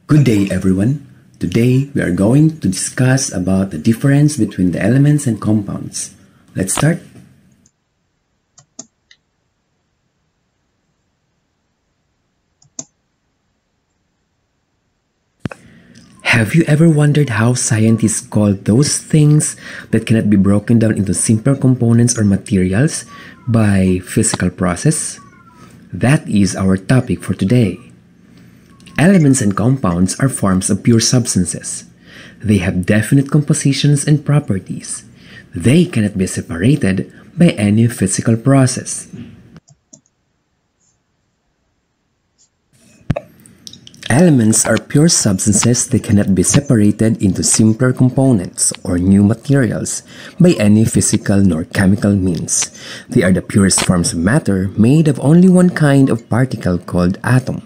Good day, everyone. Today we are going to discuss about the difference between the elements and compounds. Let's start. Have you ever wondered how scientists call those things that cannot be broken down into simpler components or materials by physical process? That is our topic for today. Elements and compounds are forms of pure substances. They have definite compositions and properties. They cannot be separated by any physical process. Elements are pure substances that cannot be separated into simpler components or new materials by any physical nor chemical means. They are the purest forms of matter made of only one kind of particle called atom.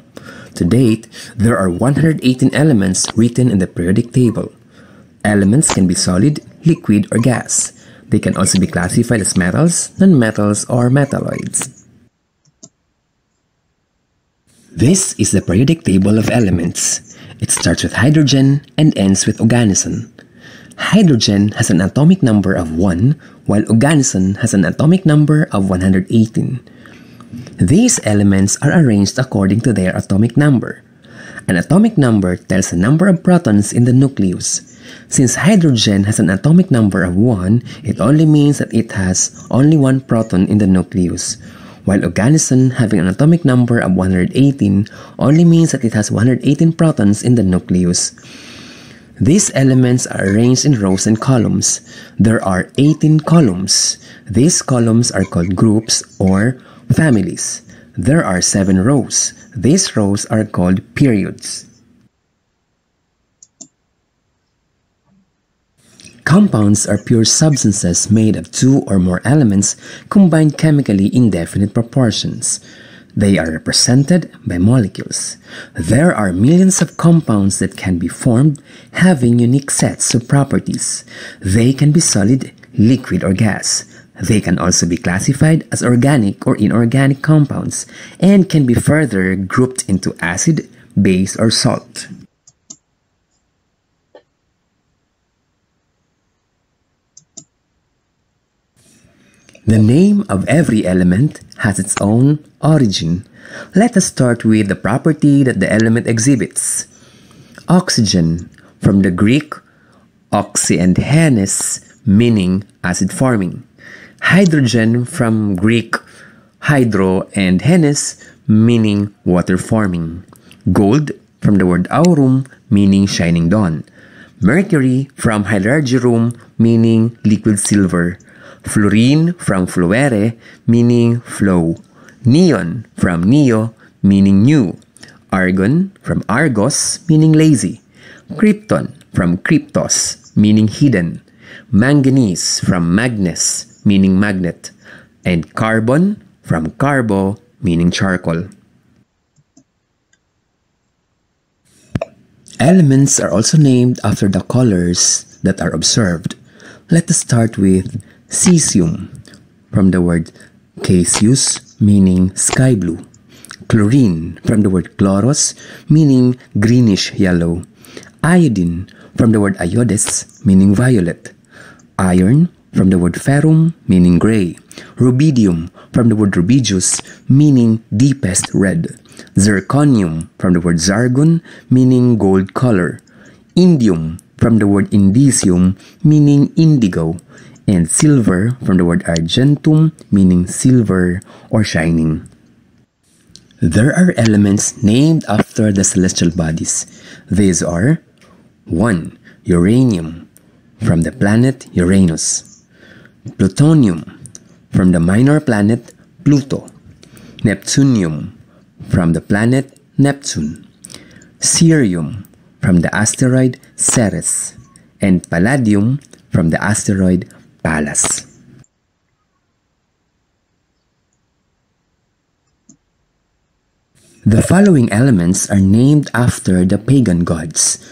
To date, there are 118 elements written in the periodic table. Elements can be solid, liquid, or gas. They can also be classified as metals, nonmetals, or metalloids. This is the periodic table of elements. It starts with hydrogen and ends with oganesson. Hydrogen has an atomic number of 1, while oganesson has an atomic number of 118. These elements are arranged according to their atomic number. An atomic number tells the number of protons in the nucleus. Since hydrogen has an atomic number of 1, it only means that it has only one proton in the nucleus, while oganesson having an atomic number of 118 only means that it has 118 protons in the nucleus. These elements are arranged in rows and columns. There are 18 columns. These columns are called groups or families. There are 7 rows. These rows are called periods. Compounds are pure substances made of 2 or more elements combined chemically in definite proportions. They are represented by molecules. There are millions of compounds that can be formed having unique sets of properties. They can be solid, liquid, or gas. They can also be classified as organic or inorganic compounds and can be further grouped into acid, base, or salt. The name of every element has its own origin. Let us start with the property that the element exhibits. Oxygen, from the Greek oxy and henes, meaning acid forming. Hydrogen, from Greek hydro and henes, meaning water forming. Gold, from the word aurum, meaning shining dawn. Mercury, from hydrargyrum, meaning liquid silver. Fluorine, from fluere, meaning flow. Neon, from neo, meaning new. Argon, from argos, meaning lazy. Krypton, from kryptos, meaning hidden. Manganese, from magnes, meaning magnet. And carbon, from carbo, meaning charcoal. Elements are also named after the colors that are observed. Let us start with cesium, from the word caseus, meaning sky blue. Chlorine, from the word chloros, meaning greenish yellow. Iodine, from the word iodes, meaning violet. Iron, from the word ferrum, meaning gray. Rubidium, from the word rubidius, meaning deepest red. Zirconium, from the word zargon, meaning gold color. Indium, from the word indicium, meaning indigo. And silver, from the word argentum, meaning silver or shining. There are elements named after the celestial bodies. These are 1. Uranium, from the planet Uranus. Plutonium, from the minor planet Pluto. Neptunium, from the planet Neptune. Cerium, from the asteroid Ceres. And palladium, from the asteroid Pallas. The following elements are named after the pagan gods.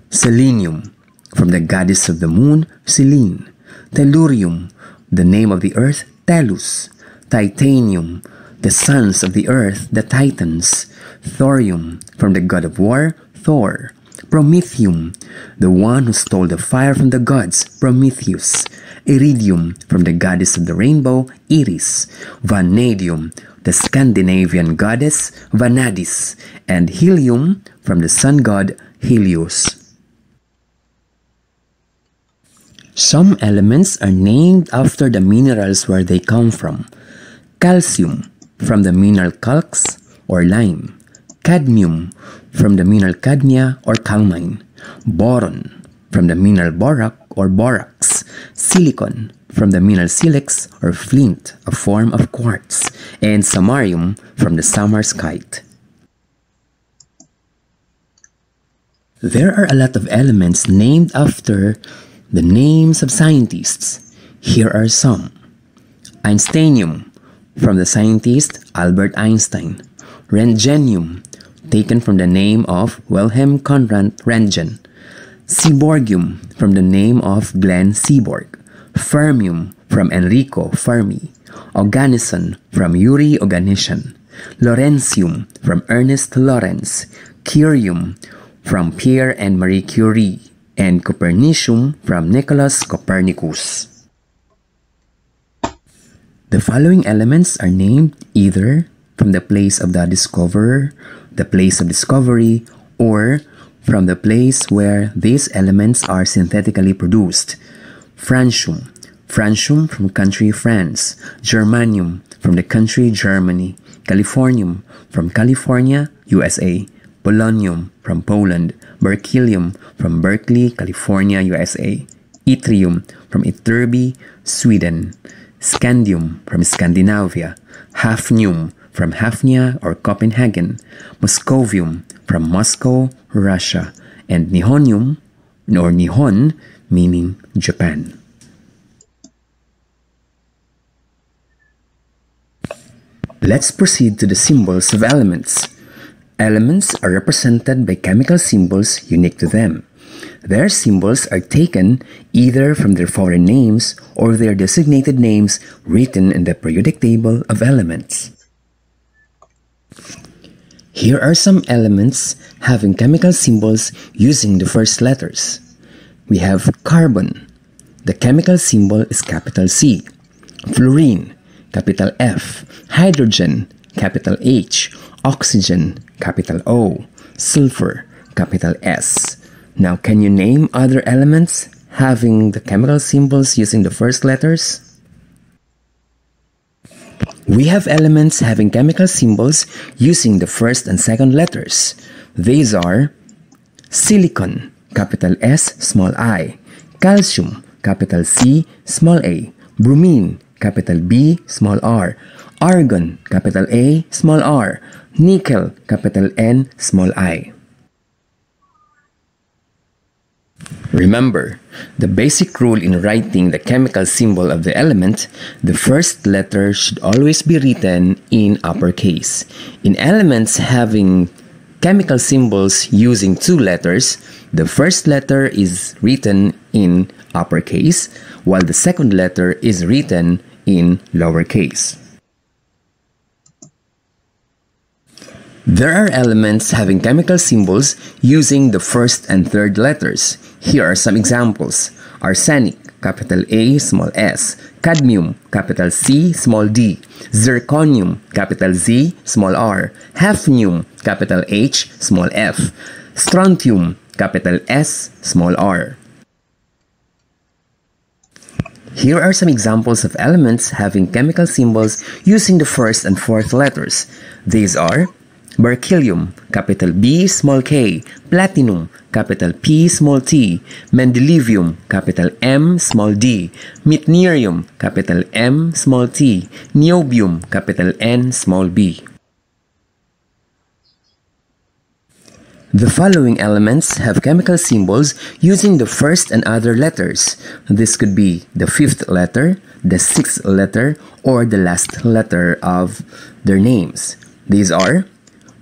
Selenium, from the goddess of the moon, Selene. Tellurium, the name of the earth, Tellus. Titanium, the sons of the earth, the Titans. Thorium, from the god of war, Thor. Promethium, the one who stole the fire from the gods, Prometheus. Iridium, from the goddess of the rainbow, Iris. Vanadium, the Scandinavian goddess, Vanadis. And helium, from the sun god, Helios. Some elements are named after the minerals where they come from. Calcium, from the mineral calx or lime. Cadmium, from the mineral cadmia or calmine. Boron, from the mineral borax or borax. Silicon, from the mineral silex or flint, a form of quartz. And samarium, from the samarskite. There are a lot of elements named after the names of scientists. Here are some. Einsteinium, from the scientist Albert Einstein. Rentgenium, taken from the name of Wilhelm Conrad Röntgen. Seaborgium, from the name of Glenn Seaborg. Fermium, from Enrico Fermi. Oganesson, from Yuri Oganesyan. Lawrencium, from Ernest Lawrence. Curium, from Pierre and Marie Curie. And Copernicium, from Nicholas Copernicus. The following elements are named either from the place of the discoverer, the place of discovery, or from the place where these elements are synthetically produced. Francium, francium from country France. Germanium, from the country Germany. Californium, from California, USA. Polonium, from Poland. Berkelium, from Berkeley, California, USA. Yttrium, from Ytterby, Sweden. Scandium, from Scandinavia. Hafnium, from Hafnia or Copenhagen. Moscovium, from Moscow, Russia. And Nihonium, or Nihon, meaning Japan. Let's proceed to the symbols of elements. Elements are represented by chemical symbols unique to them. Their symbols are taken either from their foreign names or their designated names written in the periodic table of elements. Here are some elements having chemical symbols using the first letters. We have carbon. The chemical symbol is capital C. Fluorine, capital F. Hydrogen, capital H. Oxygen, capital O. Sulfur, capital S. Now, can you name other elements having the chemical symbols using the first letters? We have elements having chemical symbols using the first and second letters. These are silicon, capital S, small I. Calcium, capital C, small a. Bromine, capital B, small r. Argon, capital A, small r. Nickel, capital N, small I. Remember, the basic rule in writing the chemical symbol of the element, the first letter should always be written in uppercase. In elements having chemical symbols using two letters, the first letter is written in uppercase, while the second letter is written in lowercase. There are elements having chemical symbols using the first and third letters. Here are some examples. Arsenic, capital A, small s. Cadmium, capital C, small d. Zirconium, capital Z, small r. Hafnium, capital H, small f. Strontium, capital S, small r. Here are some examples of elements having chemical symbols using the first and fourth letters. These are berkelium, capital B, small k. Platinum, capital P, small t. Mendelevium, capital M, small d. Meitnerium, capital M, small t. Niobium, capital N, small b. The following elements have chemical symbols using the first and other letters. This could be the fifth letter, the sixth letter, or the last letter of their names. These are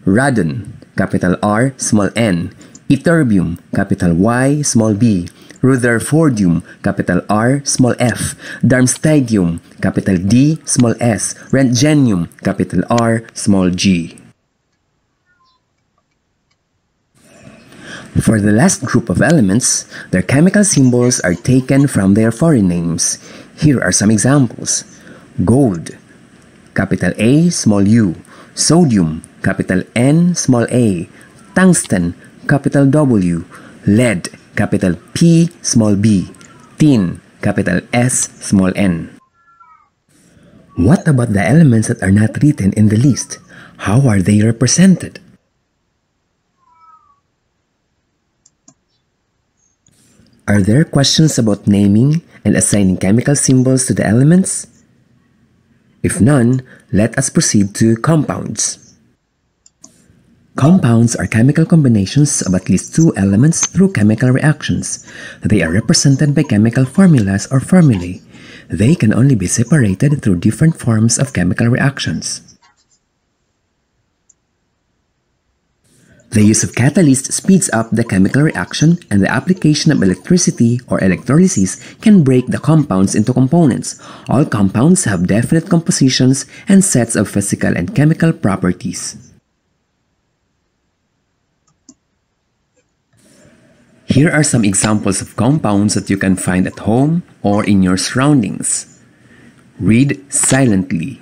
radon, capital R, small n. Ytterbium, capital Y, small b. Rutherfordium, capital R, small f. Darmstadtium, capital D, small s. Rentgenium, capital R, small g. For the last group of elements, their chemical symbols are taken from their foreign names. Here are some examples. Gold, capital A, small u. Sodium, capital N, small a. Tungsten, capital W. Lead, capital P, small b. Tin, capital S, small n. What about the elements that are not written in the list? How are they represented? Are there questions about naming and assigning chemical symbols to the elements? If none, let us proceed to compounds. Compounds are chemical combinations of at least two elements through chemical reactions. They are represented by chemical formulas or formulae. They can only be separated through different forms of chemical reactions. The use of catalyst speeds up the chemical reaction, and the application of electricity or electrolysis can break the compounds into components. All compounds have definite compositions and sets of physical and chemical properties. Here are some examples of compounds that you can find at home or in your surroundings. Read silently.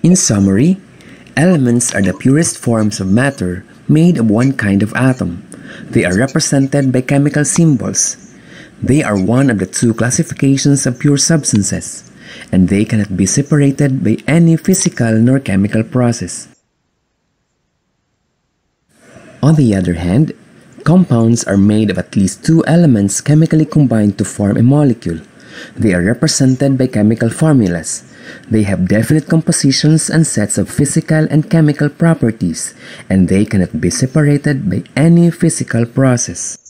In summary, elements are the purest forms of matter made of one kind of atom. They are represented by chemical symbols. They are one of the two classifications of pure substances, and they cannot be separated by any physical nor chemical process. On the other hand, compounds are made of at least two elements chemically combined to form a molecule. They are represented by chemical formulas. They have definite compositions and sets of physical and chemical properties, and they cannot be separated by any physical process.